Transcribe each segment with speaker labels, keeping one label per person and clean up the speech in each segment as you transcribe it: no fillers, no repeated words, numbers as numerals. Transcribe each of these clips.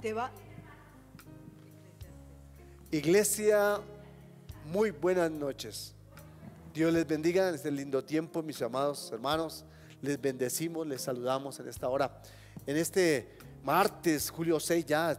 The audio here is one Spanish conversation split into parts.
Speaker 1: Te va.
Speaker 2: Iglesia, muy buenas noches. Dios les bendiga en este lindo tiempo, mis amados hermanos. Les bendecimos, les saludamos en esta hora. En este martes, julio 6, ya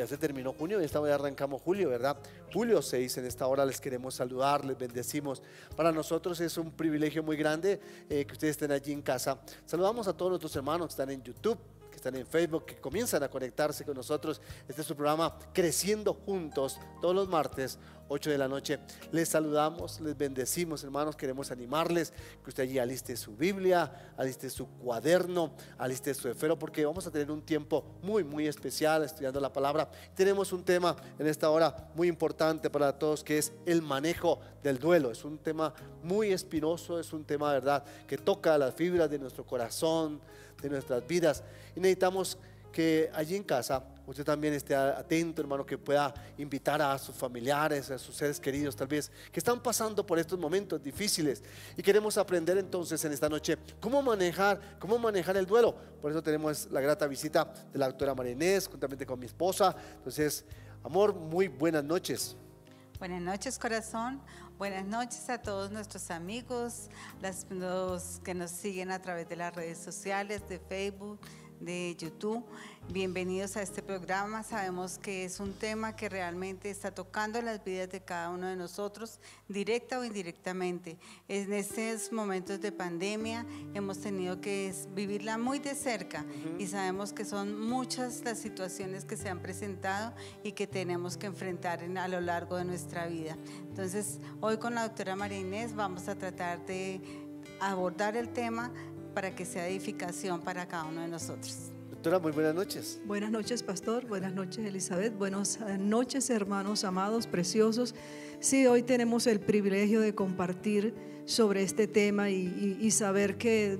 Speaker 2: se terminó junio, ya arrancamos julio, ¿verdad? Julio 6, en esta hora les queremos saludar, les bendecimos. Para nosotros es un privilegio muy grande que ustedes estén allí en casa. Saludamos a todos nuestros hermanos que están en YouTube, que están en Facebook, que comienzan a conectarse con nosotros. Este es su programa Creciendo Juntos, todos los martes 8 de la noche. Les saludamos, les bendecimos, hermanos. Queremos animarles que usted allí aliste su Biblia, aliste su cuaderno, aliste su esfero, porque vamos a tener un tiempo muy especial estudiando la palabra. Tenemos un tema en esta hora muy importante para todos, que es el manejo del duelo. Es un tema muy espinoso, es un tema, verdad, que toca las fibras de nuestro corazón, de nuestras vidas, y necesitamos que allí en casa usted también esté atento, hermano, que pueda invitar a sus familiares, a sus seres queridos tal vez, que están pasando por estos momentos difíciles, y queremos aprender entonces en esta noche cómo manejar el duelo. Por eso tenemos la grata visita de la doctora María Inés, juntamente con mi esposa. Entonces, amor, muy buenas noches.
Speaker 3: Buenas noches, corazón. Buenas noches a todos nuestros amigos, los que nos siguen a través de las redes sociales, de Facebook, de YouTube. Bienvenidos a este programa. Sabemos que es un tema que realmente está tocando las vidas de cada uno de nosotros, directa o indirectamente. En estos momentos de pandemia hemos tenido que vivirla muy de cerca, y sabemos que son muchas las situaciones que se han presentado y que tenemos que enfrentar a lo largo de nuestra vida. Entonces, hoy con la doctora María Inés vamos a tratar de abordar el tema para que sea edificación para cada uno de nosotros.
Speaker 2: Doctora, muy buenas noches.
Speaker 1: Buenas noches, pastor. Buenas noches, Elizabeth. Buenas noches, hermanos amados, preciosos. Sí, hoy tenemos el privilegio de compartir sobre este tema y saber que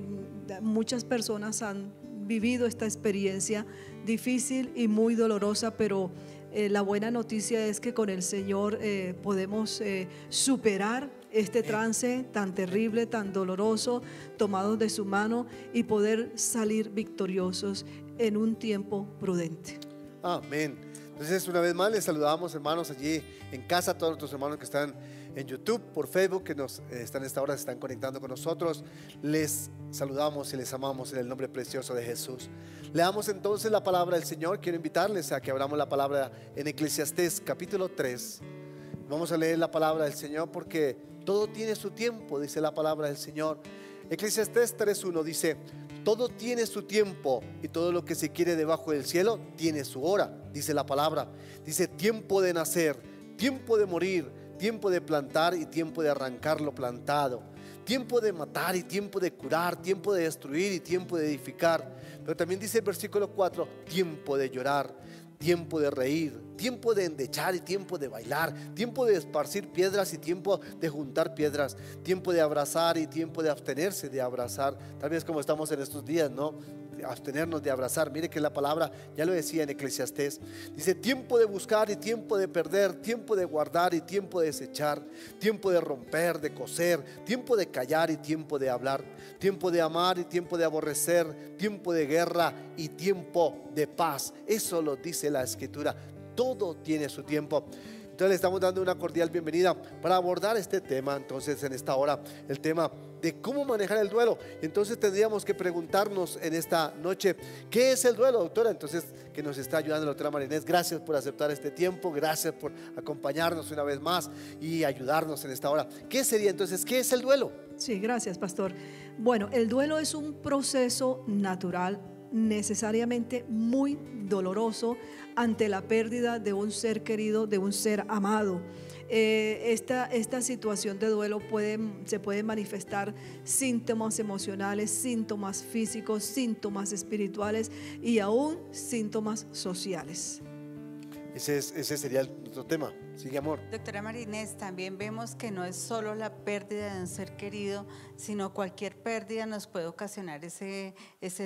Speaker 1: muchas personas han vivido esta experiencia difícil y muy dolorosa, pero la buena noticia es que con el Señor podemos superar este trance tan terrible, tan doloroso, tomados de su mano, y poder salir victoriosos en un tiempo prudente.
Speaker 2: Amén. Entonces, una vez más les saludamos, hermanos, allí en casa, a todos nuestros hermanos que están en YouTube, por Facebook, que nos están a esta hora, se están conectando con nosotros. Les saludamos y les amamos en el nombre precioso de Jesús. Leamos entonces la palabra del Señor. Quiero invitarles a que abramos la palabra en Eclesiastés capítulo 3. Vamos a leer la palabra del Señor porque todo tiene su tiempo, dice la palabra del Señor. Eclesiastés 3:1 dice: todo tiene su tiempo, y todo lo que se quiere debajo del cielo tiene su hora, dice la palabra. Dice: tiempo de nacer, tiempo de morir, tiempo de plantar y tiempo de arrancar lo plantado, tiempo de matar y tiempo de curar, tiempo de destruir y tiempo de edificar. Pero también dice el versículo 4: tiempo de llorar, tiempo de reír, tiempo de endechar y tiempo de bailar, tiempo de esparcir piedras y tiempo de juntar piedras, tiempo de abrazar y tiempo de abstenerse de abrazar. Tal vez como estamos en estos días, ¿no? Abstenernos de abrazar. Mire que la palabra ya lo decía en Eclesiastés. Dice: tiempo de buscar y tiempo de perder, tiempo de guardar y tiempo de desechar, tiempo de romper, de coser, tiempo de callar y tiempo de hablar, tiempo de amar y tiempo de aborrecer, tiempo de guerra y tiempo de paz. Eso lo dice la Escritura. Todo tiene su tiempo. Entonces le estamos dando una cordial bienvenida para abordar este tema. Entonces, en esta hora, el tema de cómo manejar el duelo. Entonces tendríamos que preguntarnos en esta noche: ¿qué es el duelo, doctora? Entonces, que nos está ayudando la doctora María Inés. Gracias por aceptar este tiempo, gracias por acompañarnos una vez más y ayudarnos en esta hora. ¿Qué sería entonces? ¿Qué es el duelo?
Speaker 1: Sí, gracias, pastor. Bueno, el duelo es un proceso natural, necesariamente muy doloroso, ante la pérdida de un ser querido, de un ser amado. Esta situación de duelo se puede manifestar síntomas emocionales, síntomas físicos, síntomas espirituales y aún síntomas sociales.
Speaker 2: Ese sería otro tema. Sigue, amor.
Speaker 3: Doctora Marinés, también vemos que no es solo la pérdida de un ser querido, sino cualquier pérdida nos puede ocasionar ese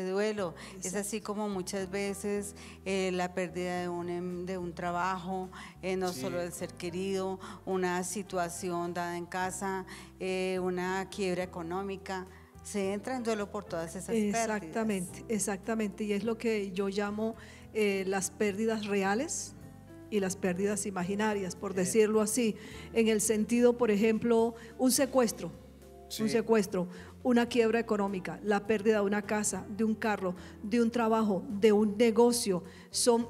Speaker 3: duelo. Es así como muchas veces la pérdida de un trabajo, no
Speaker 2: Sí.
Speaker 3: solo del ser querido, una situación dada en casa, una quiebra económica. Se entra en duelo por todas esas pérdidas.
Speaker 1: Exactamente, exactamente. Y es lo que yo llamo las pérdidas reales y las pérdidas imaginarias, por decirlo así, en el sentido, por ejemplo, un secuestro,
Speaker 2: Sí.
Speaker 1: una quiebra económica, la pérdida de una casa, de un carro, de un trabajo, de un negocio,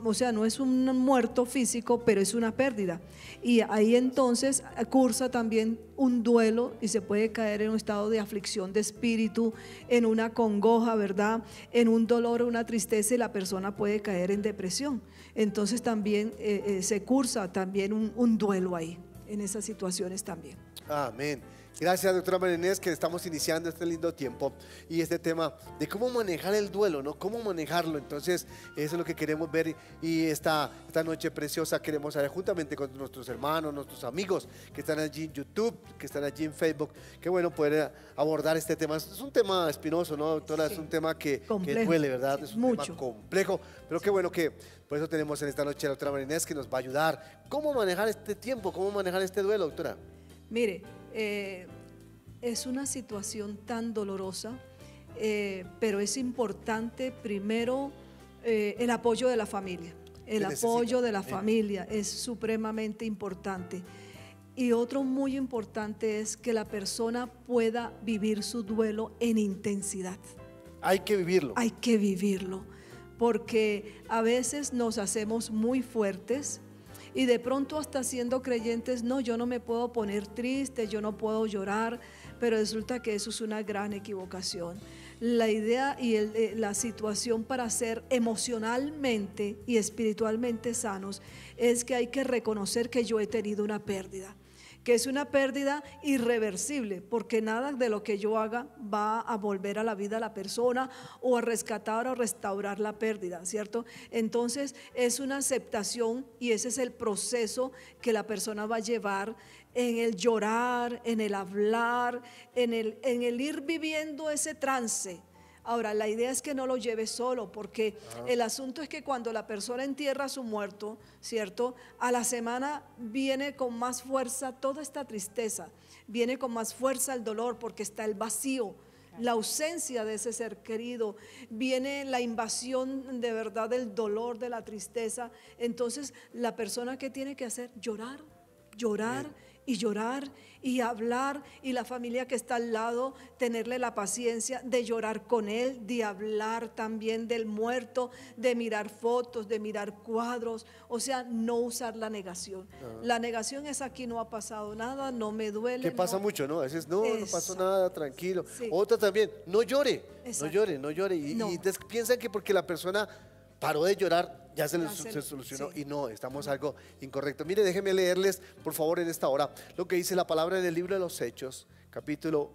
Speaker 1: o sea, no es un muerto físico, pero es una pérdida. Y ahí entonces cursa también un duelo y se puede caer en un estado de aflicción de espíritu, en una congoja, ¿verdad? En un dolor, una tristeza, y la persona puede caer en depresión. Entonces también se cursa también un duelo ahí, en esas situaciones también.
Speaker 2: Amén. Gracias, doctora María Inés, que estamos iniciando este lindo tiempo y este tema de cómo manejar el duelo, ¿no? Cómo manejarlo. Entonces, eso es lo que queremos ver, y esta noche preciosa queremos hacer juntamente con nuestros hermanos, nuestros amigos que están allí en YouTube, que están allí en Facebook. Qué bueno poder abordar este tema. Es un tema espinoso, ¿no, doctora?
Speaker 1: Sí.
Speaker 2: Es un tema que
Speaker 1: Complejo.
Speaker 2: duele, ¿verdad?
Speaker 1: Sí,
Speaker 2: Es un
Speaker 1: mucho.
Speaker 2: tema complejo, pero qué bueno que por eso tenemos en esta noche a la doctora María Inés, que nos va a ayudar. ¿Cómo manejar este tiempo? ¿Cómo manejar este duelo, doctora?
Speaker 1: Mire, es una situación tan dolorosa, pero es importante primero el apoyo de la familia. El
Speaker 2: Se necesita.
Speaker 1: apoyo de la familia es supremamente importante. Y otro muy importante es que la persona pueda vivir su duelo en intensidad.
Speaker 2: Hay que vivirlo.
Speaker 1: Hay que vivirlo, porque a veces nos hacemos muy fuertes y de pronto hasta siendo creyentes, no, yo no me puedo poner triste, yo no puedo llorar, pero resulta que eso es una gran equivocación. La idea y la situación para ser emocionalmente y espiritualmente sanos es que hay que reconocer que yo he tenido una pérdida, que es una pérdida irreversible, porque nada de lo que yo haga va a volver a la vida a la persona o a rescatar o restaurar la pérdida, ¿cierto? Entonces es una aceptación, y ese es el proceso que la persona va a llevar en el llorar, en el hablar, en el ir viviendo ese trance. Ahora, la idea es que no lo lleve solo, porque el asunto es que cuando la persona entierra a su muerto, ¿cierto? A la semana viene con más fuerza toda esta tristeza, viene con más fuerza el dolor, porque está el vacío, la ausencia de ese ser querido, viene la invasión de verdad del dolor, de la tristeza. Entonces, la persona, ¿qué tiene que hacer? Llorar, llorar y llorar y hablar, y la familia que está al lado tenerle la paciencia de llorar con él, de hablar también del muerto, de mirar fotos, de mirar cuadros, o sea, no usar la negación. La negación es: aquí no ha pasado nada, no me duele.
Speaker 2: Que pasa
Speaker 1: no.
Speaker 2: mucho, ¿no? A veces no pasó
Speaker 1: Exacto.
Speaker 2: nada, tranquilo.
Speaker 1: Sí.
Speaker 2: Otra también, no llore,
Speaker 1: Exacto.
Speaker 2: no llore, no llore. Y
Speaker 1: No.
Speaker 2: entonces piensan que porque la persona paró de llorar, ya se
Speaker 1: Ya
Speaker 2: solucionó,
Speaker 1: sí.
Speaker 2: y no, estamos algo incorrecto. Mire, déjenme leerles, por favor, en esta hora, lo que dice la palabra en el libro de los Hechos, capítulo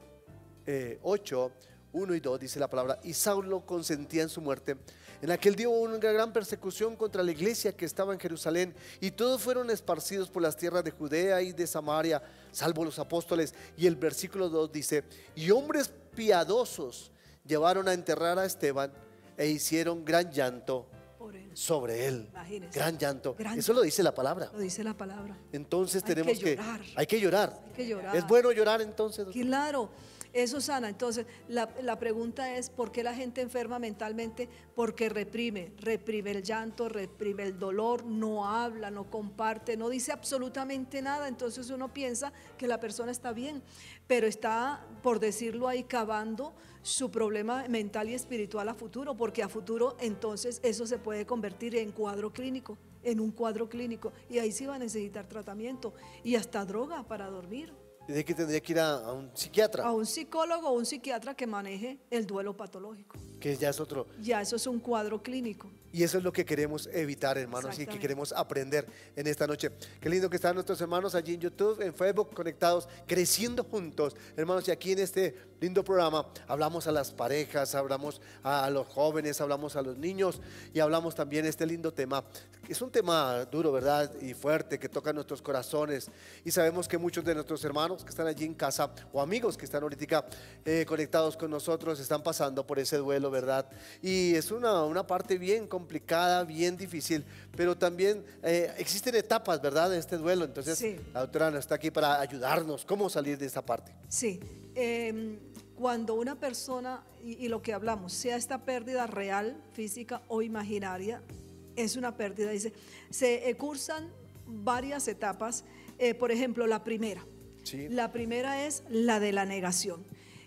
Speaker 2: 8, 1 y 2, dice la palabra: y Saulo consentía en su muerte. En aquel día hubo una gran persecución contra la iglesia que estaba en Jerusalén, y todos fueron esparcidos por las tierras de Judea y de Samaria, salvo los apóstoles. Y el versículo 2 dice: y hombres piadosos llevaron a enterrar a Esteban e hicieron gran llanto
Speaker 1: Por él.
Speaker 2: sobre él.
Speaker 1: Imagínese.
Speaker 2: Gran llanto.
Speaker 1: Gran
Speaker 2: Eso lo dice la palabra.
Speaker 1: Lo dice la palabra.
Speaker 2: Entonces
Speaker 1: Hay
Speaker 2: tenemos
Speaker 1: que llorar.
Speaker 2: hay que llorar.
Speaker 1: Hay que llorar.
Speaker 2: ¿Es bueno llorar entonces?
Speaker 1: Claro, eso sana. Entonces, la pregunta es: ¿por qué la gente enferma mentalmente? Porque reprime el llanto, reprime el dolor, no habla, no comparte, no dice absolutamente nada. Entonces uno piensa que la persona está bien, pero está, por decirlo ahí, cavando su problema mental y espiritual a futuro, porque a futuro entonces eso se puede convertir en cuadro clínico, en un cuadro clínico, y ahí sí va a necesitar tratamiento y hasta droga para dormir.
Speaker 2: Dice que tendría que ir a un psiquiatra,
Speaker 1: A un psicólogo o un psiquiatra que maneje el duelo patológico.
Speaker 2: que ya es otro.
Speaker 1: Ya eso es un cuadro clínico.
Speaker 2: Y eso es lo que queremos evitar, hermanos, y que
Speaker 1: Exactamente.
Speaker 2: queremos aprender en esta noche. Qué lindo que están nuestros hermanos allí en YouTube, en Facebook, conectados, creciendo juntos. Hermanos, y aquí en este lindo programa hablamos a las parejas, hablamos a los jóvenes, hablamos a los niños y hablamos también este lindo tema. Es un tema duro, ¿verdad? Y fuerte, que toca nuestros corazones. Y sabemos que muchos de nuestros hermanos que están allí en casa o amigos que están ahorita conectados con nosotros están pasando por ese duelo, ¿verdad? Y es una parte bien complicada, bien difícil, pero también existen etapas, ¿verdad? De este duelo. Entonces,
Speaker 1: Sí.
Speaker 2: la doctora nos está aquí para ayudarnos cómo salir de esta parte.
Speaker 1: Sí, cuando una persona, y lo que hablamos, sea esta pérdida real, física o imaginaria, es una pérdida. Dice, se cursan varias etapas. Por ejemplo, la primera.
Speaker 2: Sí.
Speaker 1: La primera es la de la negación.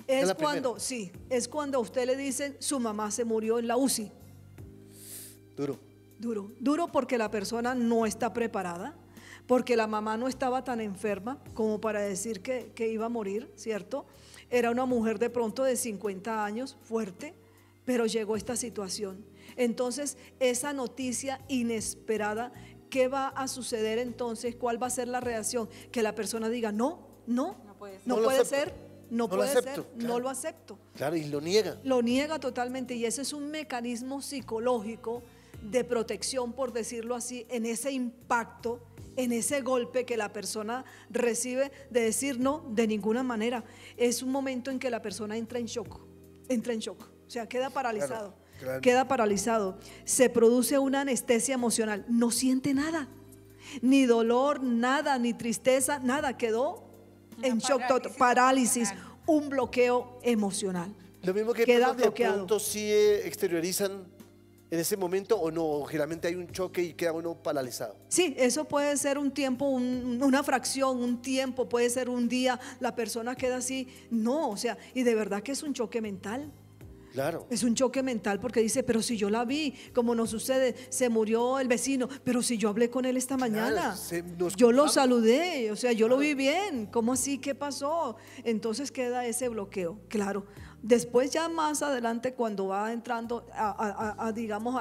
Speaker 2: ¿Es
Speaker 1: Es
Speaker 2: la primera?
Speaker 1: cuando, sí, es cuando a usted le dicen su mamá se murió en la UCI.
Speaker 2: Duro.
Speaker 1: Duro, duro porque la persona no está preparada, porque la mamá no estaba tan enferma como para decir que iba a morir, ¿cierto? Era una mujer de pronto de 50 años, fuerte, pero llegó esta situación. Entonces, esa noticia inesperada, ¿qué va a suceder entonces? ¿Cuál va a ser la reacción? Que la persona diga, no
Speaker 3: puede ser.
Speaker 2: No lo
Speaker 1: puede
Speaker 2: acepto.
Speaker 1: ser, no
Speaker 2: No lo
Speaker 1: puede
Speaker 2: acepto,
Speaker 1: ser,
Speaker 2: claro.
Speaker 1: no lo acepto.
Speaker 2: Claro, y lo niega.
Speaker 1: Lo niega totalmente y ese es un mecanismo psicológico de protección, por decirlo así, en ese impacto, en ese golpe que la persona recibe de decir no, de ninguna manera. Es un momento en que la persona entra en shock, o sea, queda paralizado,
Speaker 2: Claro.
Speaker 1: queda paralizado. Se produce una anestesia emocional, no siente nada, ni dolor, nada, ni tristeza, nada, quedó
Speaker 3: Una
Speaker 1: en shock,
Speaker 3: parálisis
Speaker 1: parálisis,
Speaker 3: emocional.
Speaker 1: un bloqueo emocional.
Speaker 2: Lo mismo que
Speaker 1: Queda
Speaker 2: personas de
Speaker 1: bloqueado.
Speaker 2: pronto sí exteriorizan en ese momento o no, o generalmente hay un choque y queda uno paralizado.
Speaker 1: Sí, eso puede ser un tiempo, una fracción, un tiempo, puede ser un día, la persona queda así. No, o sea, y de verdad que es un choque mental.
Speaker 2: Claro.
Speaker 1: Es un choque mental porque dice, pero si yo la vi, como nos sucede, se murió el vecino, pero si yo hablé con él esta mañana, yo lo saludé, o sea, yo lo vi bien, ¿cómo así? ¿Qué pasó? Entonces queda ese bloqueo, claro. Después ya más adelante cuando va entrando digamos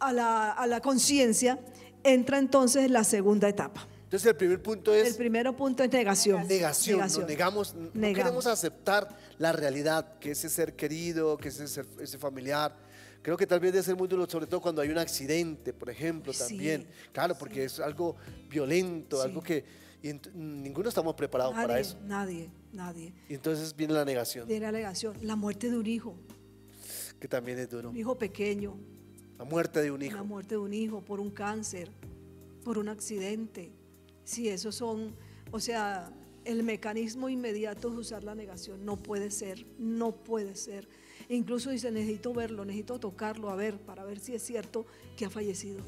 Speaker 1: a la conciencia, entra entonces la segunda etapa.
Speaker 2: Entonces el primer punto
Speaker 1: El
Speaker 2: es
Speaker 1: primer punto es negación.
Speaker 2: negación. Nos negamos, no
Speaker 1: Negamos.
Speaker 2: queremos aceptar la realidad, que ese ser querido, que ese familiar. Creo que tal vez debe ser muy duro, sobre todo cuando hay un accidente, por ejemplo,
Speaker 1: Sí,
Speaker 2: también. Claro, porque es algo violento,
Speaker 1: Sí.
Speaker 2: algo que ninguno estamos preparados para eso.
Speaker 1: Nadie.
Speaker 2: Y entonces viene la negación,
Speaker 1: De la negación, la muerte de un hijo,
Speaker 2: que también es duro.
Speaker 1: un hijo pequeño,
Speaker 2: La muerte de un
Speaker 1: la
Speaker 2: hijo.
Speaker 1: muerte de un hijo por un cáncer, por un accidente. Sí, esos son, o sea, el mecanismo inmediato es usar la negación. No puede ser, no puede ser. Incluso dice, necesito verlo, necesito tocarlo, para ver si es cierto que ha fallecido.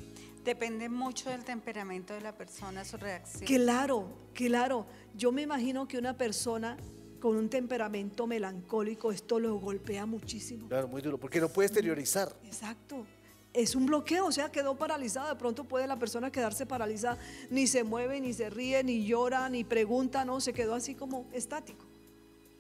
Speaker 3: Depende mucho del temperamento de la persona, su reacción.
Speaker 1: Claro. Yo me imagino que una persona con un temperamento melancólico, esto lo golpea muchísimo.
Speaker 2: Claro, muy duro, porque no puede exteriorizar.
Speaker 1: Exacto. Es un bloqueo, o sea, quedó paralizada. De pronto puede la persona quedarse paralizada, ni se mueve, ni se ríe, ni llora, ni pregunta, no, se quedó así como estático.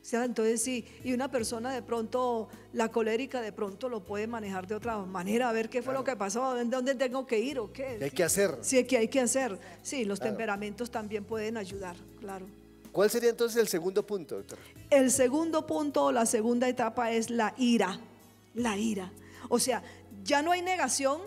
Speaker 1: O sea, entonces sí, y una persona de pronto, la colérica de pronto lo puede manejar de otra manera, a ver qué fue lo que pasó, dónde tengo que ir o qué.
Speaker 2: ¿Qué hay que hacer?
Speaker 1: Sí, ¿qué hay que hacer? Sí, los
Speaker 2: Claro.
Speaker 1: temperamentos también pueden ayudar, claro.
Speaker 2: ¿Cuál sería entonces el segundo punto, doctor?
Speaker 1: El segundo punto, la segunda etapa es la ira. La ira. O sea, ya no hay negación,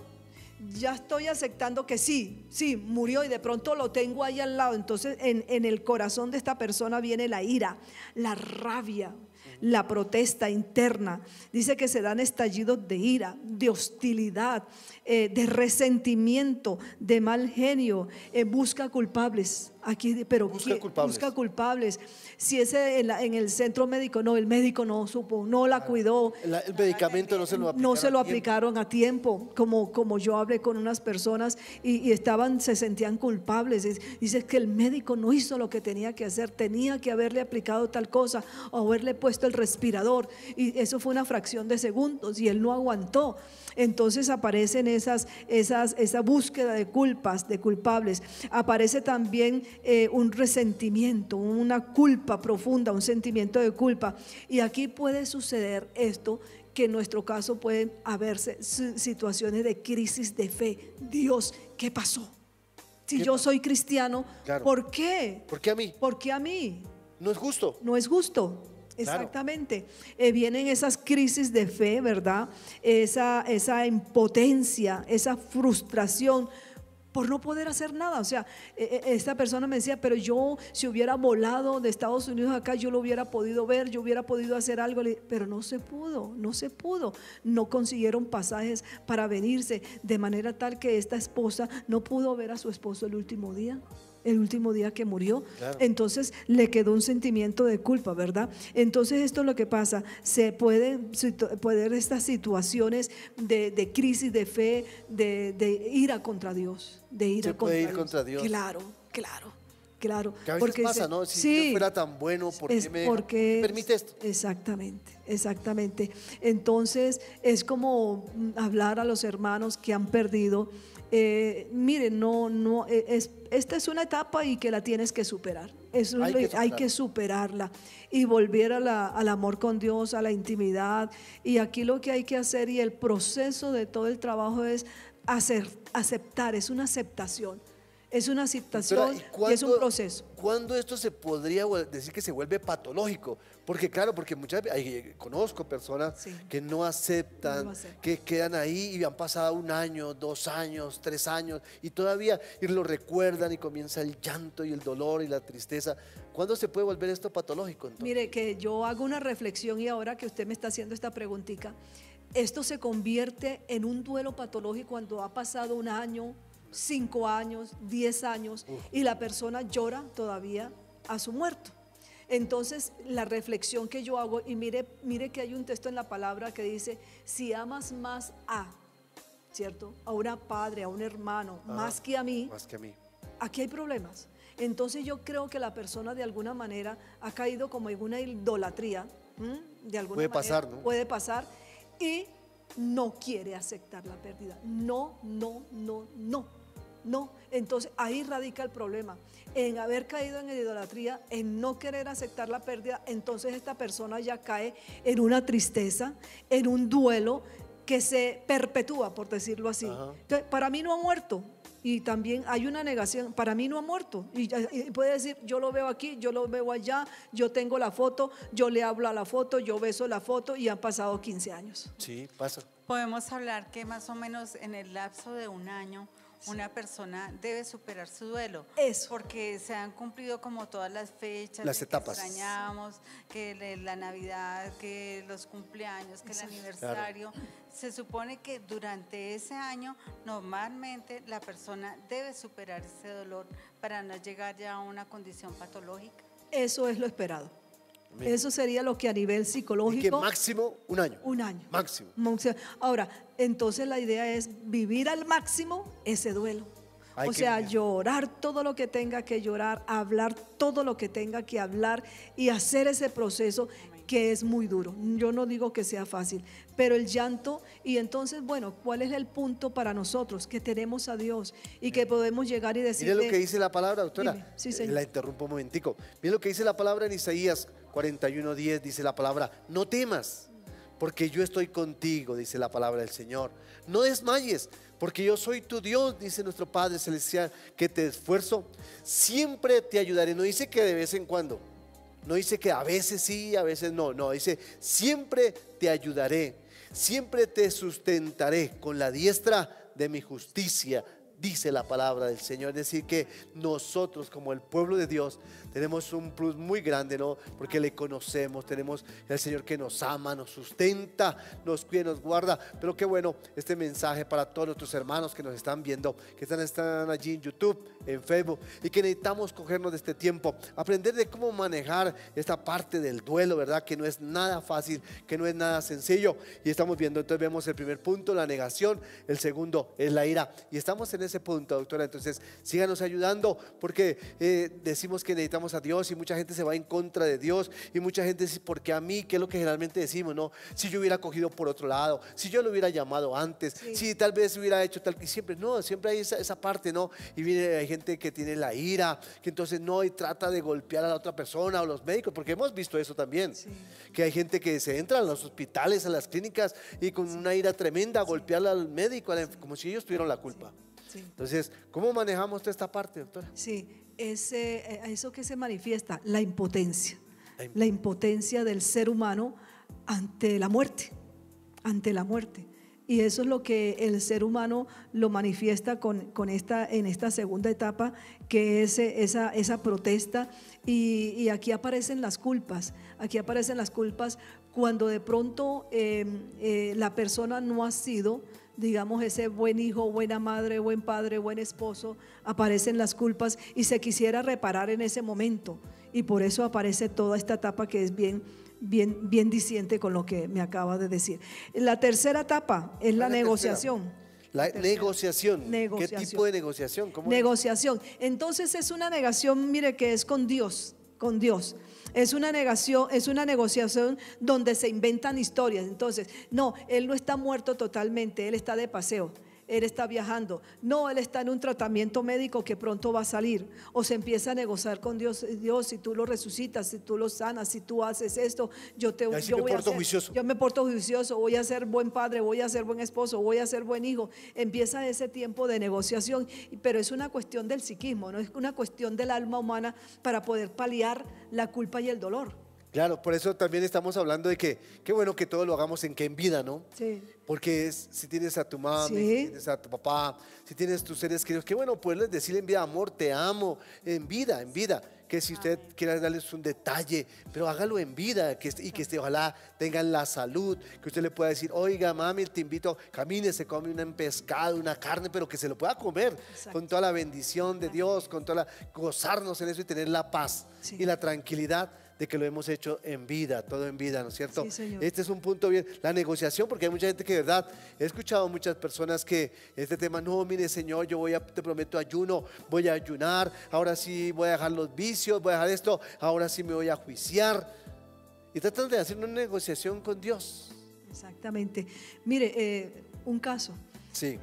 Speaker 1: ya estoy aceptando que sí, murió y de pronto lo tengo ahí al lado. Entonces en el corazón de esta persona viene la ira, la rabia, la protesta interna. Dice que se dan estallidos de ira, de hostilidad, de resentimiento, de mal genio, busca culpables. Aquí, pero
Speaker 2: Busca culpables.
Speaker 1: busca culpables. Si ese en el centro médico, no, el médico no supo, no la cuidó,
Speaker 2: El medicamento no se lo aplicaron.
Speaker 1: no se lo
Speaker 2: a tiempo.
Speaker 1: aplicaron a tiempo, como yo hablé con unas personas y se sentían culpables. Dice que el médico no hizo lo que tenía que hacer, tenía que haberle aplicado tal cosa o haberle puesto el respirador, y eso fue una fracción de segundos y él no aguantó. Entonces aparecen esa búsqueda de culpas, de culpables. Aparece también un resentimiento, una culpa profunda, un sentimiento de culpa. Y aquí puede suceder esto, que en nuestro caso pueden haberse situaciones de crisis de fe. Dios, ¿qué pasó? Si
Speaker 2: ¿Qué
Speaker 1: yo
Speaker 2: pasó?
Speaker 1: soy cristiano,
Speaker 2: Claro.
Speaker 1: ¿por qué?
Speaker 2: ¿Por qué a mí?
Speaker 1: ¿Por qué a mí?
Speaker 2: No es justo.
Speaker 1: No es justo.
Speaker 2: Claro.
Speaker 1: Exactamente. Vienen esas crisis de fe, ¿verdad? Esa impotencia, esa frustración por no poder hacer nada. O sea, esta persona me decía, pero yo si hubiera volado de Estados Unidos acá, yo lo hubiera podido ver, yo hubiera podido hacer algo, pero no se pudo, no se pudo. No consiguieron pasajes para venirse, de manera tal que esta esposa no pudo ver a su esposo el último día que murió.
Speaker 2: Claro.
Speaker 1: Entonces le quedó un sentimiento de culpa, ¿verdad? Entonces esto es lo que pasa, se pueden estas situaciones de crisis de fe, de ira contra Dios, de ira
Speaker 2: Se puede ir contra Dios.
Speaker 1: Claro, claro.
Speaker 2: Que a veces
Speaker 1: Porque
Speaker 2: pasa, ¿no? Si
Speaker 1: sí,
Speaker 2: yo fuera tan bueno, ¿por qué me permite esto?
Speaker 1: Exactamente. Entonces es como hablar a los hermanos que han perdido. Miren, esta es una etapa y que la tienes que superar. Hay que superarla y volver al amor con Dios, a la intimidad. Y aquí lo que hay que hacer y el proceso de todo el trabajo es aceptar, es una aceptación. Es una aceptación y es un proceso.
Speaker 2: ¿Cuándo esto se podría decir que se vuelve patológico? Porque claro, porque muchas veces conozco personas
Speaker 1: Sí.
Speaker 2: que no aceptan,
Speaker 1: No lo aceptan.
Speaker 2: que quedan ahí y han pasado 1 año, 2 años, 3 años y todavía y lo recuerdan y comienza el llanto y el dolor y la tristeza. ¿Cuándo se puede volver esto patológico entonces?
Speaker 1: Mire, que yo hago una reflexión y ahora que usted me está haciendo esta preguntita, esto se convierte en un duelo patológico cuando ha pasado 1 año, 5 años, 10 años y la persona llora todavía a su muerto. Entonces la reflexión que yo hago, y mire que hay un texto en la palabra que dice, si amas más ¿cierto? A un padre, a un hermano, más que a mí,
Speaker 2: Más que a mí.
Speaker 1: aquí hay problemas. Entonces yo creo que la persona de alguna manera ha caído como en una idolatría, de alguna
Speaker 2: Puede
Speaker 1: manera,
Speaker 2: pasar, ¿no?
Speaker 1: Puede pasar y no quiere aceptar la pérdida. No. Entonces ahí radica el problema, en haber caído en la idolatría, en no querer aceptar la pérdida. Entonces esta persona ya cae en una tristeza, en un duelo que se perpetúa, por decirlo así.
Speaker 2: Ajá.
Speaker 1: Entonces, para mí no ha muerto. Y también hay una negación, para mí no ha muerto. Y puede decir, yo lo veo aquí, yo lo veo allá, yo tengo la foto, yo le hablo a la foto, yo beso la foto y han pasado 15 años.
Speaker 2: Sí, pasa.
Speaker 3: Podemos hablar que más o menos en el lapso de 1 año una persona debe superar su duelo.
Speaker 1: Eso.
Speaker 3: Porque se han cumplido como todas las fechas,
Speaker 2: Las
Speaker 3: de
Speaker 2: etapas.
Speaker 3: que extrañamos, que la Navidad, que los cumpleaños, que el aniversario. Se supone que durante ese año normalmente la persona debe superar ese dolor para no llegar ya a una condición patológica.
Speaker 1: Eso es lo esperado.
Speaker 2: Amén.
Speaker 1: Eso sería lo que a nivel
Speaker 2: Y que
Speaker 1: psicológico,
Speaker 2: máximo 1 año.
Speaker 1: 1 año.
Speaker 2: Máximo.
Speaker 1: Ahora, entonces la idea es vivir al máximo ese duelo.
Speaker 2: Hay
Speaker 1: O
Speaker 2: que
Speaker 1: sea,
Speaker 2: vivir.
Speaker 1: llorar todo lo que tenga que llorar, hablar todo lo que tenga que hablar y hacer ese proceso que es muy duro. Yo no digo que sea fácil, pero el llanto, y entonces, bueno, ¿cuál es el punto para nosotros? Que tenemos a Dios y que podemos llegar y decirle.
Speaker 2: Mire lo que dice la palabra, doctora.
Speaker 1: Dime. Sí, señor.
Speaker 2: La interrumpo un momentico. Mire lo que dice la palabra en Isaías 41:10, dice la palabra, no temas, porque yo estoy contigo, dice la palabra del Señor. No desmayes, porque yo soy tu Dios, dice nuestro Padre Celestial, que te esfuerzo, siempre te ayudaré. No dice que de vez en cuando, no dice que a veces sí, a veces no, dice siempre te ayudaré, siempre te sustentaré con la diestra de mi justicia, dice la palabra del Señor. Es decir, que nosotros como el pueblo de Dios tenemos un plus muy grande, ¿no? Porque le conocemos, tenemos el Señor que nos ama, nos sustenta, nos cuida, nos guarda. Pero qué bueno este mensaje para todos nuestros hermanos que nos están viendo, que están allí en YouTube, en Facebook, y que necesitamos cogernos de este tiempo, aprender de cómo manejar esta parte del duelo, ¿verdad? Que no es nada fácil, que no es nada sencillo. Y estamos viendo, entonces vemos el primer punto, la negación, el segundo es la ira. Y estamos en ese ese punto, doctora. Entonces, síganos ayudando, porque decimos que necesitamos a Dios y mucha gente se va en contra de Dios y mucha gente dice, ¿por qué a mí? ¿Qué es lo que generalmente decimos? No, si yo hubiera cogido por otro lado, si yo lo hubiera llamado antes,
Speaker 1: Sí.
Speaker 2: si tal vez hubiera hecho tal, y siempre, no, siempre hay esa parte, ¿no? Y viene, hay gente que tiene la ira, que entonces no, y trata de golpear a la otra persona o los médicos, porque hemos visto eso también,
Speaker 1: Sí.
Speaker 2: que hay gente que se entra a los hospitales, a las clínicas y con una ira tremenda a golpear al médico, como si ellos tuvieran la culpa.
Speaker 1: Sí.
Speaker 2: Entonces, ¿cómo manejamos toda esta parte, doctora?
Speaker 1: Sí, eso que se manifiesta, la impotencia
Speaker 2: La
Speaker 1: la impotencia del ser humano ante la muerte, ante la muerte. Y eso es lo que el ser humano lo manifiesta en esta segunda etapa, que es esa protesta. Y aquí aparecen las culpas, cuando de pronto la persona no ha sido, digamos, ese buen hijo, buena madre, buen padre, buen esposo. Aparecen las culpas y se quisiera reparar en ese momento, y por eso aparece toda esta etapa que es bien diciente con lo que me acaba de decir. La tercera etapa es la negociación.
Speaker 2: La negociación.
Speaker 1: Negociación.
Speaker 2: ¿Qué tipo de negociación? ¿Cómo
Speaker 1: Negociación. Entonces es una negación, mire, que es con Dios, con Dios. Es una negociación donde se inventan historias. Entonces, no, él no está muerto totalmente, él está de paseo. Él está viajando, no, él está en un tratamiento médico que pronto va a salir, o se empieza a negociar con Dios. Dios, si tú lo resucitas, si tú lo sanas, si tú haces esto, yo me porto juicioso, voy a ser buen padre, voy a ser buen esposo, voy a ser buen hijo. Empieza ese tiempo de negociación, pero es una cuestión del psiquismo, no es una cuestión del alma humana para poder paliar la culpa y el dolor.
Speaker 2: Claro, por eso también estamos hablando de que qué bueno que todo lo hagamos en vida, ¿no?
Speaker 1: Sí.
Speaker 2: Porque si tienes a tu mamá,
Speaker 1: Sí.
Speaker 2: si tienes a tu papá, si tienes tus seres queridos, qué bueno poderles decir en vida, amor, te amo, en vida. Que si usted quiera darles un detalle, pero hágalo en vida, ojalá tengan la salud, que usted le pueda decir, oiga, mami, te invito, camine, se come un pescado, una carne, pero que se lo pueda comer.
Speaker 1: Exacto.
Speaker 2: Con toda la bendición de Dios, gozarnos en eso y tener la paz
Speaker 1: Sí.
Speaker 2: y la tranquilidad de que lo hemos hecho en vida, todo en vida, ¿no es cierto?
Speaker 1: Sí, señor.
Speaker 2: Este es un punto bien, la negociación, porque hay mucha gente que de verdad, he escuchado muchas personas que este tema, no, mire Señor, te prometo ayuno, voy a ayunar, ahora sí voy a dejar los vicios, voy a dejar esto, ahora sí me voy a juiciar, y tratan de hacer una negociación con Dios.
Speaker 1: Exactamente. Mire, un caso.
Speaker 2: Sí.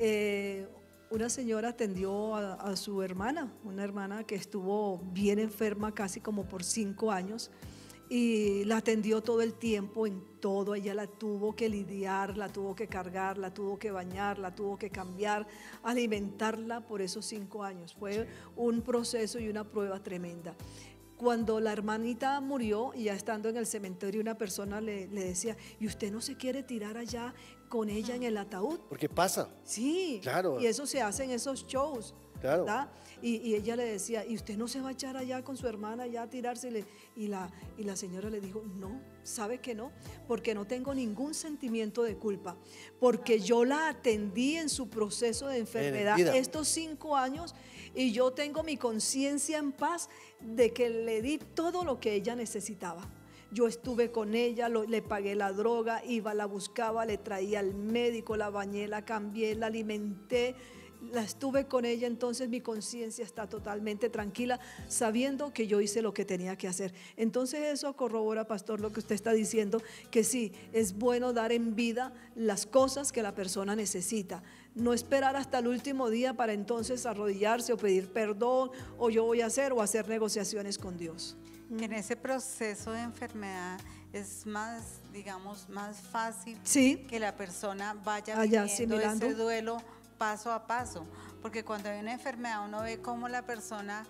Speaker 1: Una señora atendió a su hermana, una hermana que estuvo bien enferma casi como por 5 años, y la atendió todo el tiempo en todo. Ella la tuvo que lidiar, la tuvo que cargar, la tuvo que bañar, la tuvo que cambiar, alimentarla por esos 5 años. Fue un proceso y una prueba tremenda. Cuando la hermanita murió, y ya estando en el cementerio, una persona le decía, ¿y usted no se quiere tirar allá con ella en el ataúd?
Speaker 2: Porque pasa.
Speaker 1: Sí,
Speaker 2: Claro.
Speaker 1: Y eso se hace en esos shows,
Speaker 2: Claro.
Speaker 1: ¿verdad? Y ella le decía, ¿y usted no se va a echar allá con su hermana allá a tirársele? Y la señora le dijo, no, ¿sabe que no? Porque no tengo ningún sentimiento de culpa, porque yo la atendí en su proceso de enfermedad
Speaker 2: vida.
Speaker 1: estos 5 años, y yo tengo mi conciencia en paz de que le di todo lo que ella necesitaba. Yo estuve con ella, le pagué la droga, iba, la buscaba, le traía al médico, la bañé, la cambié, la alimenté, la estuve con ella. Entonces mi conciencia está totalmente tranquila, sabiendo que yo hice lo que tenía que hacer. Entonces eso corrobora, pastor, lo que usted está diciendo, que sí, es bueno dar en vida las cosas que la persona necesita. No esperar hasta el último día para entonces arrodillarse o pedir perdón, o yo voy a hacer negociaciones con Dios.
Speaker 3: Que en ese proceso de enfermedad es más, digamos, más fácil
Speaker 1: Sí.
Speaker 3: que la persona vaya
Speaker 1: Allá
Speaker 3: viviendo
Speaker 1: asimilando.
Speaker 3: ese duelo paso a paso, porque cuando hay una enfermedad uno ve cómo la persona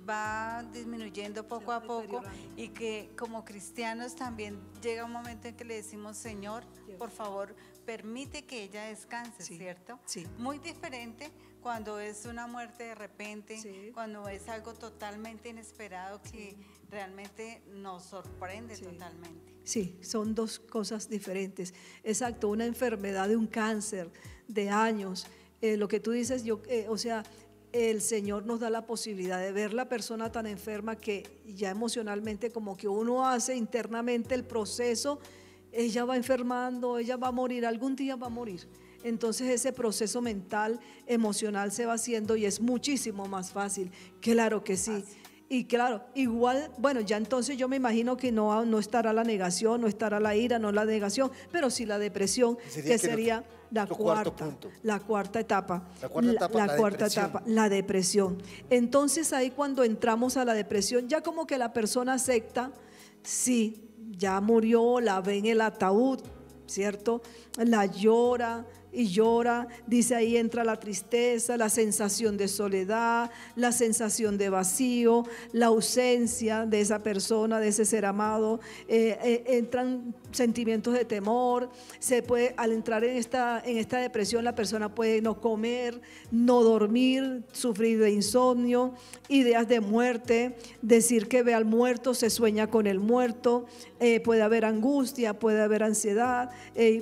Speaker 3: va disminuyendo poco a poco, y que como cristianos también llega un momento en que le decimos, Señor, por favor, permite que ella descanse,
Speaker 1: Sí,
Speaker 3: ¿cierto?
Speaker 1: sí.
Speaker 3: Muy diferente cuando es una muerte de repente,
Speaker 1: Sí.
Speaker 3: cuando es algo totalmente inesperado que realmente nos sorprende
Speaker 1: Sí.
Speaker 3: totalmente.
Speaker 1: Sí, son dos cosas diferentes. Exacto, una enfermedad de un cáncer de años. Lo que tú dices, o sea, el Señor nos da la posibilidad de ver la persona tan enferma que ya emocionalmente como que uno hace internamente el proceso, ella va enfermando, ella va a morir, algún día va a morir. entonces ese proceso mental, emocional se va haciendo y es muchísimo más fácil. Claro que sí. Y claro, igual, bueno, ya entonces yo me imagino que no estará la negación, no estará la ira, no la negación, pero sí la depresión, que sería la cuarta etapa. La depresión. Entonces ahí cuando entramos a la depresión, ya como que la persona acepta, sí, ya murió, la ve en el ataúd, ¿cierto? La llora y llora, dice ahí entra la tristeza, la sensación de soledad, la sensación de vacío, la ausencia de esa persona, de ese ser amado, entran sentimientos de temor, al entrar en esta depresión la persona puede no comer, no dormir, sufrir de insomnio, ideas de muerte, decir que ve al muerto, se sueña con el muerto, puede haber angustia, puede haber ansiedad,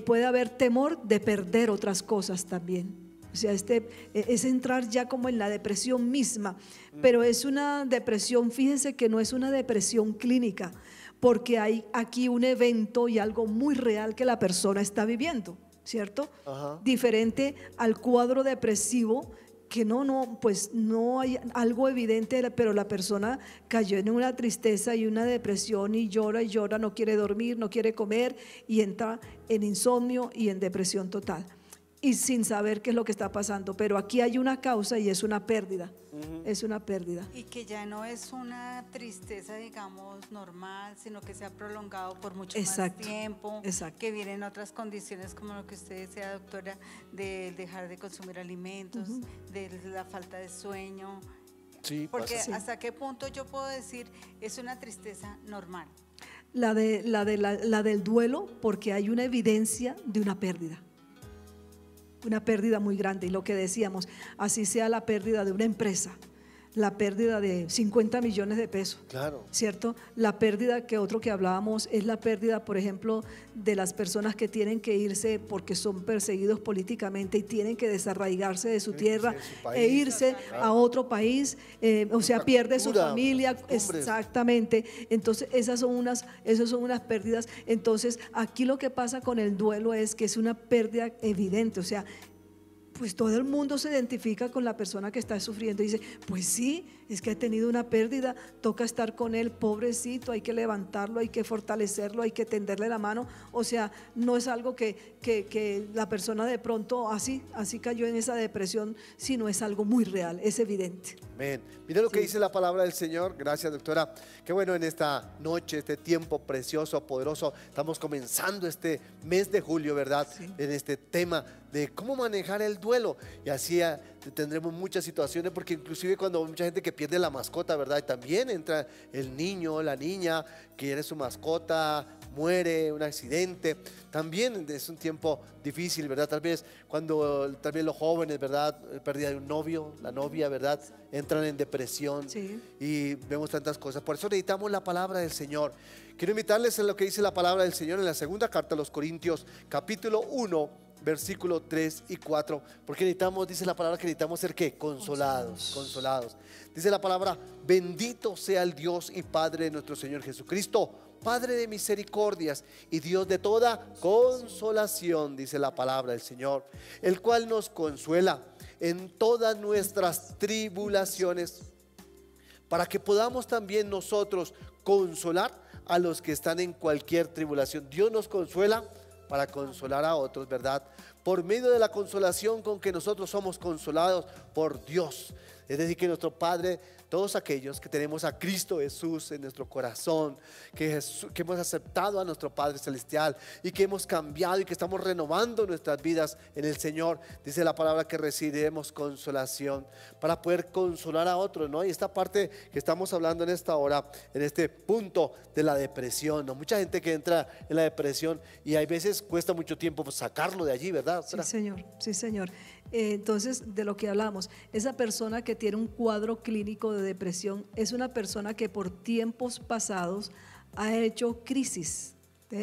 Speaker 1: puede haber temor de perder otras cosas también. O sea, es entrar ya como en la depresión misma, pero es una depresión, fíjense que no es una depresión clínica, porque hay aquí un evento y algo muy real que la persona está viviendo, ¿cierto? Ajá. Diferente al cuadro depresivo, que pues no hay algo evidente, pero la persona cayó en una tristeza y una depresión y llora, no quiere dormir, no quiere comer y entra en insomnio y en depresión total. Y sin saber qué es lo que está pasando, pero aquí hay una causa y es una pérdida, es una pérdida.
Speaker 3: Y que ya no es una tristeza, digamos, normal, sino que se ha prolongado por mucho más tiempo, que vienen otras condiciones como lo que usted decía, doctora, de dejar de consumir alimentos, de la falta de sueño. Sí, porque hasta qué punto yo puedo decir es una tristeza normal.
Speaker 1: La del duelo, porque hay una evidencia de una pérdida muy grande, y lo que decíamos, así sea la pérdida de una empresa, la pérdida de 50 millones de pesos, claro, ¿cierto? La pérdida que hablábamos es la pérdida, por ejemplo, de las personas que tienen que irse porque son perseguidos políticamente y tienen que desarraigarse de su tierra e irse a otro país, o sea, pierde su familia, exactamente. Entonces esas son unas pérdidas. Entonces aquí lo que pasa con el duelo es que es una pérdida evidente, o sea, pues todo el mundo se identifica con la persona que está sufriendo y dice, pues sí, es que ha tenido una pérdida, toca estar con él, pobrecito, hay que levantarlo, hay que fortalecerlo, hay que tenderle la mano. O sea, no es algo que la persona de pronto así cayó en esa depresión, sino es algo muy real, es evidente.
Speaker 2: Amén. Mira lo que dice la palabra del Señor. Gracias, doctora. Qué bueno, en esta noche, este tiempo precioso, poderoso, estamos comenzando este mes de julio, ¿verdad? Sí. En este tema de cómo manejar el duelo, y así tendremos muchas situaciones, porque inclusive cuando hay mucha gente que pierde la mascota, ¿verdad? Y también entra el niño, la niña, que quiere su mascota, muere, un accidente, también es un tiempo difícil, ¿verdad? Tal vez los jóvenes, ¿verdad? Pérdida de un novio, la novia, ¿verdad? Entran en depresión, sí, y vemos tantas cosas. Por eso necesitamos la palabra del Señor. Quiero invitarles a lo que dice la palabra del Señor en la segunda carta a los Corintios, capítulo 1, versículo 3 y 4, porque dice la palabra que necesitamos ser ¿qué? Consolados. Dice la palabra, bendito sea el Dios y Padre de nuestro Señor Jesucristo, Padre de misericordias y Dios de toda consolación, dice la palabra del Señor, el cual nos consuela en todas nuestras tribulaciones, para que podamos también nosotros consolar a los que están en cualquier tribulación. Dios nos consuela para consolar a otros, ¿verdad? Por medio de la consolación con que nosotros somos consolados por Dios. Es decir, que nuestro Padre, todos aquellos que tenemos a Cristo Jesús en nuestro corazón, que hemos aceptado a nuestro Padre Celestial y que hemos cambiado y que estamos renovando nuestras vidas en el Señor, dice la palabra que recibiremos consolación para poder consolar a otros, ¿no? Y esta parte que estamos hablando en esta hora, en este punto de la depresión, ¿no? Mucha gente que entra en la depresión y hay veces cuesta mucho tiempo sacarlo de allí, ¿verdad?
Speaker 1: Sí, señor, sí, señor. Entonces, de lo que hablamos, esa persona que tiene un cuadro clínico de depresión es una persona que por tiempos pasados ha hecho crisis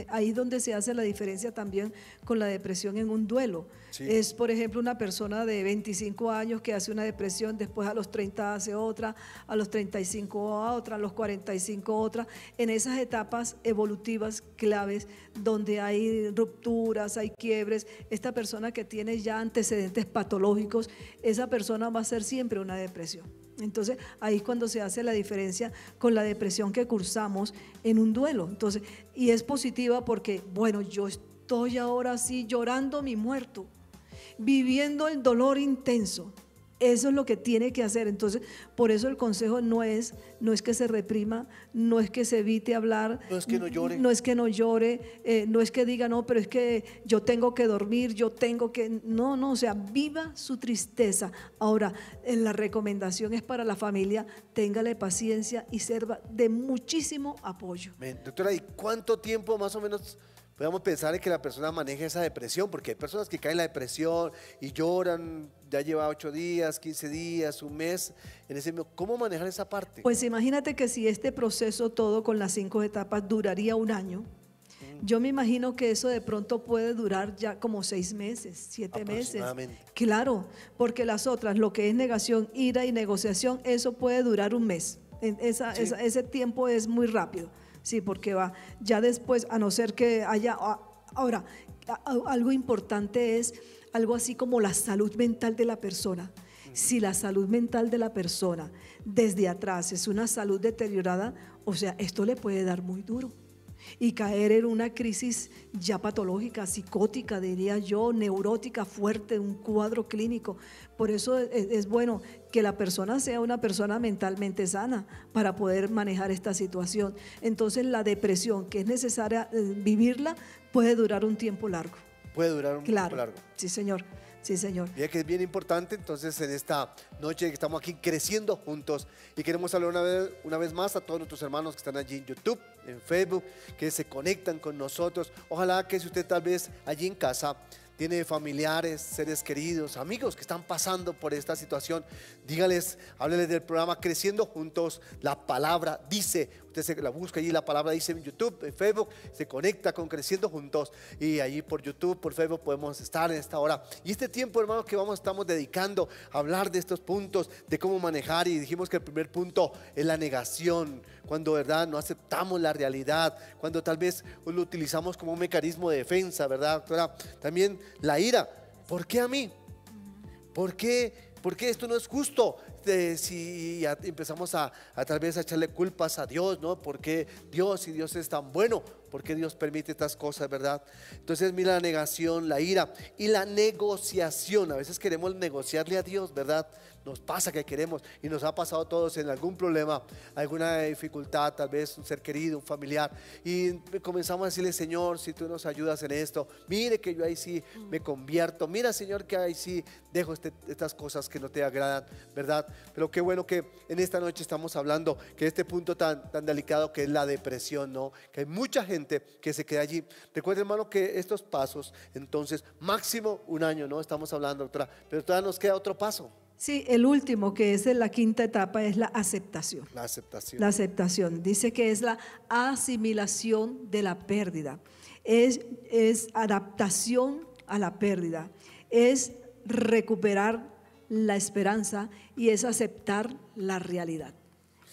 Speaker 1: Ahí es donde se hace la diferencia también con la depresión en un duelo.
Speaker 2: Sí.
Speaker 1: Es, por ejemplo, una persona de 25 años que hace una depresión, después a los 30 hace otra, a los 35 a otra, a los 45 otra. En esas etapas evolutivas claves donde hay rupturas, hay quiebres, esta persona que tiene ya antecedentes patológicos, esa persona va a ser siempre una depresión. Entonces ahí es cuando se hace la diferencia con la depresión que cursamos en un duelo. Entonces, y es positiva porque, bueno, yo estoy ahora sí llorando mi muerto, viviendo el dolor intenso. Eso es lo que tiene que hacer. Entonces, por eso el consejo no es que se reprima, no es que se evite hablar,
Speaker 2: No es que no llore,
Speaker 1: no es que no llore, no es que diga, no, pero es que yo tengo que dormir, yo tengo que, no, o sea, viva su tristeza. Ahora, la recomendación es para la familia, téngale paciencia y sirva de muchísimo apoyo.
Speaker 2: Doctora, ¿y cuánto tiempo más o menos podemos pensar en que la persona maneje esa depresión? Porque hay personas que caen en la depresión y lloran, ya lleva 8 días, 15 días, un mes, ¿cómo manejar esa parte?
Speaker 1: Pues imagínate que si este proceso todo con las 5 etapas duraría un año, yo me imagino que eso de pronto puede durar ya como 6 meses, 7 meses. Claro, porque las otras, lo que es negación, ira y negociación, eso puede durar un mes. Ese tiempo es muy rápido. Sí, porque va, ya después, a no ser que haya, ahora, algo importante es algo así como la salud mental de la persona. Si la salud mental de la persona desde atrás es una salud deteriorada, o sea, esto le puede dar muy duro y caer en una crisis ya patológica, psicótica, diría yo, neurótica, fuerte, un cuadro clínico. Por eso es bueno que la persona sea una persona mentalmente sana para poder manejar esta situación. Entonces la depresión, que es necesaria vivirla, puede durar un tiempo largo.
Speaker 2: Puede durar un tiempo largo.
Speaker 1: Sí, señor. Sí, señor.
Speaker 2: Ya que es bien importante, entonces en esta noche que estamos aquí creciendo juntos y queremos hablar una vez más a todos nuestros hermanos que están allí en YouTube, en Facebook, que se conectan con nosotros. Ojalá que si usted tal vez allí en casa tiene familiares, seres queridos, amigos que están pasando por esta situación, dígales, hábleles del programa Creciendo Juntos. La palabra dice, usted se la busca allí, la palabra dice en YouTube, en Facebook, se conecta con Creciendo Juntos y allí por YouTube, por Facebook podemos estar en esta hora. Y este tiempo, hermanos, que estamos dedicando a hablar de estos puntos, de cómo manejar, y dijimos que el primer punto es la negación, cuando verdad no aceptamos la realidad, cuando tal vez lo utilizamos como un mecanismo de defensa, ¿verdad, doctora? También la ira. ¿Por qué a mí? ¿Por qué esto no es justo? Si empezamos a tal vez a echarle culpas a Dios, ¿no? ¿Por qué Dios, si Dios es tan bueno? ¿Por qué Dios permite estas cosas, verdad? Entonces mira, la negación, la ira y la negociación. A veces queremos negociarle a Dios, ¿verdad? Nos pasa que queremos, y nos ha pasado a todos en algún problema, alguna dificultad, tal vez un ser querido, un familiar, y comenzamos a decirle, Señor, si tú nos ayudas en esto, mire que yo ahí sí me convierto, mira, Señor, que ahí sí dejo estas cosas que no te agradan, ¿verdad? Pero qué bueno que en esta noche estamos hablando que este punto tan delicado que es la depresión, ¿no? Que hay mucha gente que se queda allí. Recuerda, hermano, que estos pasos, entonces, máximo un año, ¿no? Estamos hablando, doctora, pero todavía nos queda otro paso.
Speaker 1: Sí, el último, que es en la 5ª etapa, es la aceptación.
Speaker 2: La aceptación.
Speaker 1: La aceptación. Dice que es la asimilación de la pérdida. Es adaptación a la pérdida. Es recuperar la esperanza y es aceptar la realidad.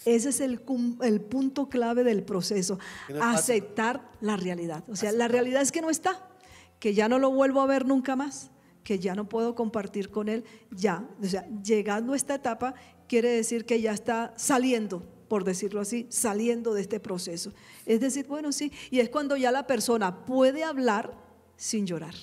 Speaker 1: Ese es el punto clave del proceso. Aceptar la realidad. O sea, la realidad es que no está, que ya no lo vuelvo a ver nunca más, que ya no puedo compartir con él, ya, o sea, llegando a esta etapa quiere decir que ya está saliendo, por decirlo así, saliendo de este proceso. Es decir, bueno, sí, y es cuando ya la persona puede hablar sin llorar.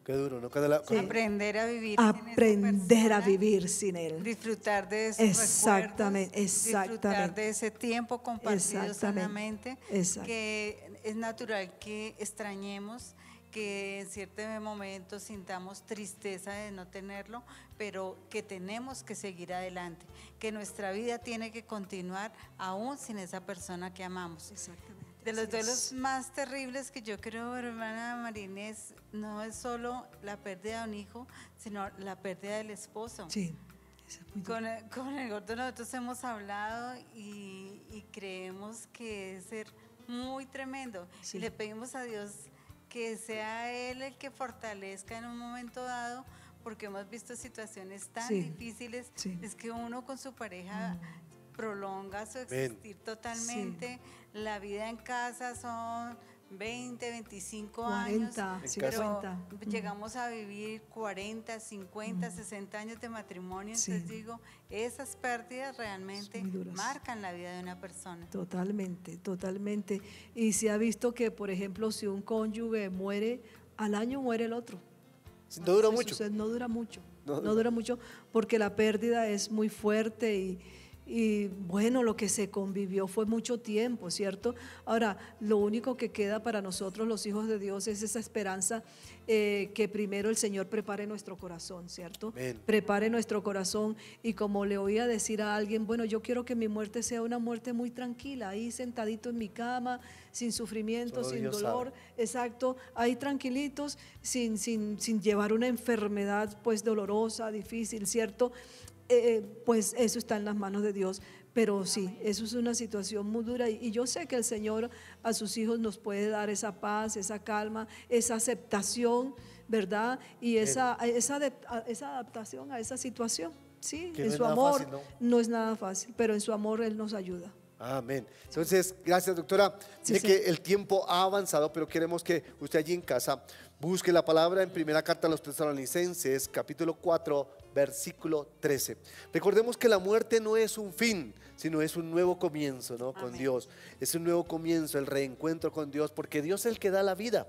Speaker 2: Qué duro, ¿no?
Speaker 1: Sí.
Speaker 3: Aprender a vivir
Speaker 1: aprender a vivir sin él.
Speaker 3: Disfrutar de esos
Speaker 1: exactamente,
Speaker 3: recuerdos, disfrutar de ese tiempo compartido sanamente, que es natural que extrañemos, que en cierto momento sintamos tristeza de no tenerlo, pero que tenemos que seguir adelante, que nuestra vida tiene que continuar aún sin esa persona que amamos.
Speaker 1: Exactamente.
Speaker 3: De los duelos más terribles que yo creo, hermana Marínez, no es solo la pérdida de un hijo, sino la pérdida del esposo.
Speaker 1: Sí.
Speaker 3: Con el gordo nosotros hemos hablado y creemos que es ser muy tremendo.
Speaker 1: Sí.
Speaker 3: Y le pedimos a Dios que sea Él el que fortalezca en un momento dado, porque hemos visto situaciones tan
Speaker 1: Sí.
Speaker 3: difíciles,
Speaker 1: Sí.
Speaker 3: es que uno con su pareja prolonga su existir totalmente. La vida en casa son 20, 25 años,
Speaker 1: 40,
Speaker 3: pero
Speaker 1: 50.
Speaker 3: llegamos a vivir 40, 50, 60 años de matrimonio.
Speaker 1: Sí.
Speaker 3: Entonces digo, esas pérdidas realmente
Speaker 1: Son muy duras.
Speaker 3: marcan la vida de una persona.
Speaker 1: Totalmente, totalmente. Y se ha visto que, por ejemplo, si un cónyuge muere, al año muere el otro.
Speaker 2: No dura
Speaker 1: Eso
Speaker 2: mucho.
Speaker 1: sucede, no dura mucho.
Speaker 2: No
Speaker 1: No dura mucho porque la pérdida es muy fuerte y bueno, lo que se convivió fue mucho tiempo, ¿cierto? Ahora, lo único que queda para nosotros los hijos de Dios es esa esperanza que primero el Señor prepare nuestro corazón, ¿cierto?
Speaker 2: Amén.
Speaker 1: Prepare nuestro corazón y como le oía decir a alguien, bueno, yo quiero que mi muerte sea una muerte muy tranquila, ahí sentadito en mi cama, sin sufrimiento,
Speaker 2: Solo
Speaker 1: sin
Speaker 2: Dios
Speaker 1: dolor,
Speaker 2: sabe.
Speaker 1: exacto, ahí tranquilitos, sin llevar una enfermedad pues dolorosa, difícil, ¿cierto? Pues eso está en las manos de Dios. Pero sí, eso es una situación muy dura y yo sé que el Señor a sus hijos nos puede dar esa paz, esa calma, esa aceptación, ¿verdad? Y esa adaptación a esa situación. Sí,
Speaker 2: Que
Speaker 1: en
Speaker 2: no es
Speaker 1: su
Speaker 2: nada
Speaker 1: amor
Speaker 2: fácil, ¿no?
Speaker 1: no es nada fácil, pero en su amor Él nos ayuda.
Speaker 2: Amén. Entonces, gracias, doctora.
Speaker 1: Sí,
Speaker 2: Mire
Speaker 1: sí.
Speaker 2: que el tiempo ha avanzado, pero queremos que usted allí en casa busque la palabra en primera carta a los Tesalonicenses, capítulo 4, versículo 13. Recordemos que la muerte no es un fin, sino es un nuevo comienzo, ¿no? Con
Speaker 3: Amén.
Speaker 2: Dios. Es un nuevo comienzo, el reencuentro con Dios, porque Dios es el que da la vida.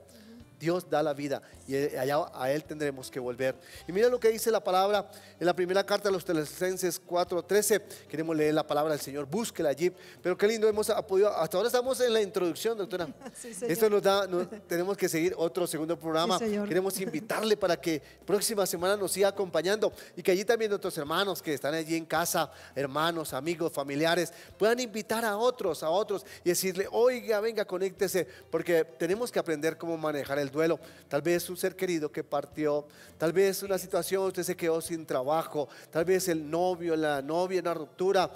Speaker 2: Dios da la vida y allá a Él tendremos que volver. Y mira lo que dice la palabra en la primera carta a los Tesalonicenses 4:13. Queremos leer la palabra del Señor, búsquela allí. Pero qué lindo hemos podido, hasta ahora estamos en la introducción, doctora.
Speaker 1: Sí, señor.
Speaker 2: Esto tenemos que seguir otro segundo programa.
Speaker 1: Sí, señor.
Speaker 2: Queremos invitarle para que próxima semana nos siga acompañando y que allí también nuestros hermanos que están allí en casa, hermanos, amigos, familiares, puedan invitar a otros y decirle, oiga, venga, conéctese, porque tenemos que aprender cómo manejar el duelo. Tal vez un ser querido que partió, tal vez una situación, usted se quedó sin trabajo, tal vez el novio, la novia, una ruptura,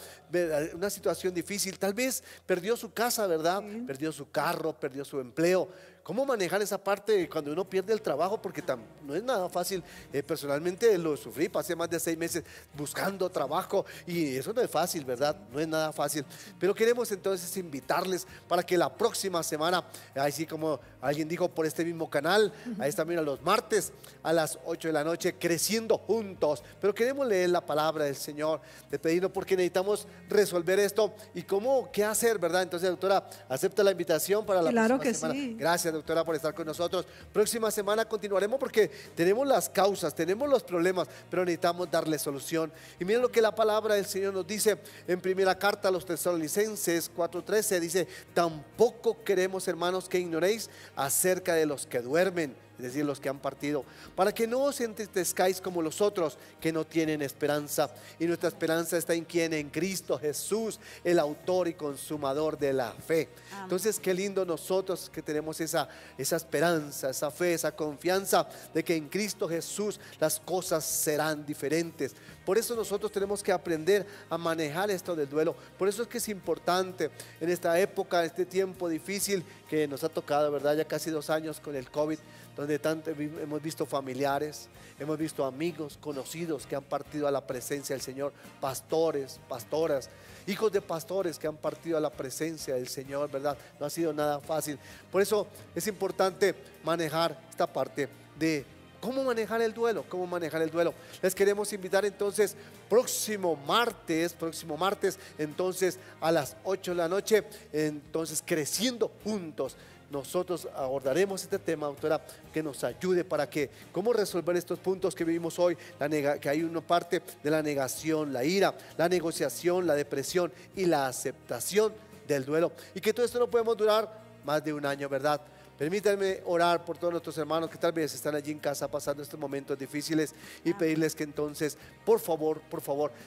Speaker 2: una situación difícil, tal vez perdió su casa, ¿verdad?
Speaker 1: Sí.
Speaker 2: Perdió su carro, perdió su empleo. ¿Cómo manejar esa parte cuando uno pierde el trabajo? Porque no es nada fácil. Personalmente lo sufrí, pasé más de 6 meses buscando trabajo y eso no es fácil, ¿verdad? No es nada fácil. Pero queremos entonces invitarles para que la próxima semana, así como alguien dijo por este mismo canal, ahí está, mira, los martes a las 8 de la noche, creciendo juntos. Pero queremos leer la palabra del Señor, de pedirlo porque necesitamos resolver esto y qué hacer, ¿verdad? Entonces, doctora, acepta la invitación para la
Speaker 1: Claro
Speaker 2: próxima
Speaker 1: que
Speaker 2: semana.
Speaker 1: sí.
Speaker 2: Gracias, doctora, por estar con nosotros. Próxima semana continuaremos porque tenemos las causas, tenemos los problemas, pero necesitamos darle solución. Y miren lo que la palabra del Señor nos dice en primera carta a los Tesalonicenses 4:13. Dice, tampoco queremos, hermanos, que ignoréis acerca de los que duermen, es decir, los que han partido, para que no os entristezcáis como los otros que no tienen esperanza. Y nuestra esperanza está en quién, en Cristo Jesús, el autor y consumador de la fe.
Speaker 3: Amén.
Speaker 2: Entonces, qué lindo nosotros que tenemos esa esperanza, esa fe, esa confianza de que en Cristo Jesús las cosas serán diferentes. Por eso nosotros tenemos que aprender a manejar esto del duelo. Por eso es que es importante en esta época, en este tiempo difícil que nos ha tocado, ¿verdad? Ya casi 2 años con el COVID, donde tanto hemos visto familiares, hemos visto amigos, conocidos que han partido a la presencia del Señor, pastores, pastoras, hijos de pastores que han partido a la presencia del Señor, ¿verdad? No ha sido nada fácil. Por eso es importante manejar esta parte de cómo manejar el duelo, cómo manejar el duelo. Les queremos invitar entonces próximo martes, entonces a las 8 de la noche, entonces creciendo juntos. Nosotros abordaremos este tema, doctora, que nos ayude para que, cómo resolver estos puntos que vivimos hoy, que hay una parte de la negación, la ira, la negociación, la depresión y la aceptación del duelo. Y que todo esto no podemos durar más de 1 año, ¿verdad? Permítanme orar por todos nuestros hermanos que tal vez están allí en casa pasando estos momentos difíciles y pedirles que entonces, por favor,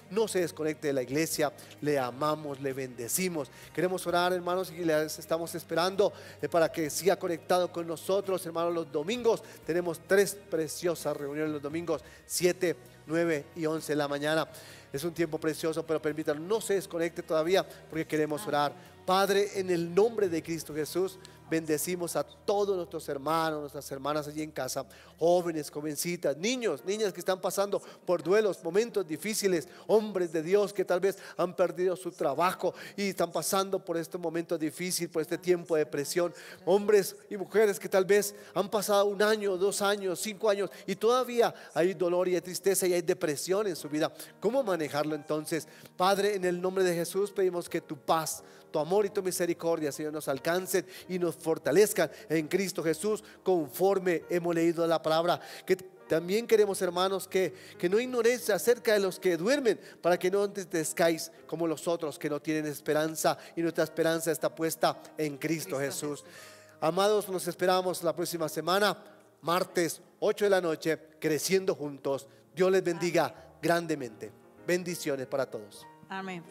Speaker 2: no se desconecte de la iglesia. Le amamos, le bendecimos. Queremos orar, hermanos, y les estamos esperando para que siga conectado con nosotros, hermanos, los domingos. Tenemos 3 preciosas reuniones los domingos, 7, 9 y 11 de la mañana. Es un tiempo precioso, pero permítanlo, no se desconecte todavía porque queremos orar. Padre, en el nombre de Cristo Jesús, bendecimos a todos nuestros hermanos, nuestras hermanas allí en casa, jóvenes, jovencitas, niños, niñas que están pasando por duelos, momentos difíciles, hombres de Dios que tal vez han perdido su trabajo y están pasando por este momento difícil, por este tiempo de presión, hombres y mujeres que tal vez han pasado 1 año, 2 años, 5 años y todavía hay dolor y hay tristeza y hay depresión en su vida. ¿Cómo manejarlo entonces? Padre, en el nombre de Jesús pedimos que tu paz, tu amor y tu misericordia, Señor, nos alcancen y nos fortalezcan en Cristo Jesús, conforme hemos leído la palabra. Que también queremos, hermanos, que no ignoréis acerca de los que duermen, para que no entristezcáis como los otros que no tienen esperanza, y nuestra esperanza está puesta en Cristo Jesús. Amados, nos esperamos la próxima semana, martes 8 de la noche, creciendo juntos. Dios les bendiga grandemente. Bendiciones para todos.
Speaker 3: Amén.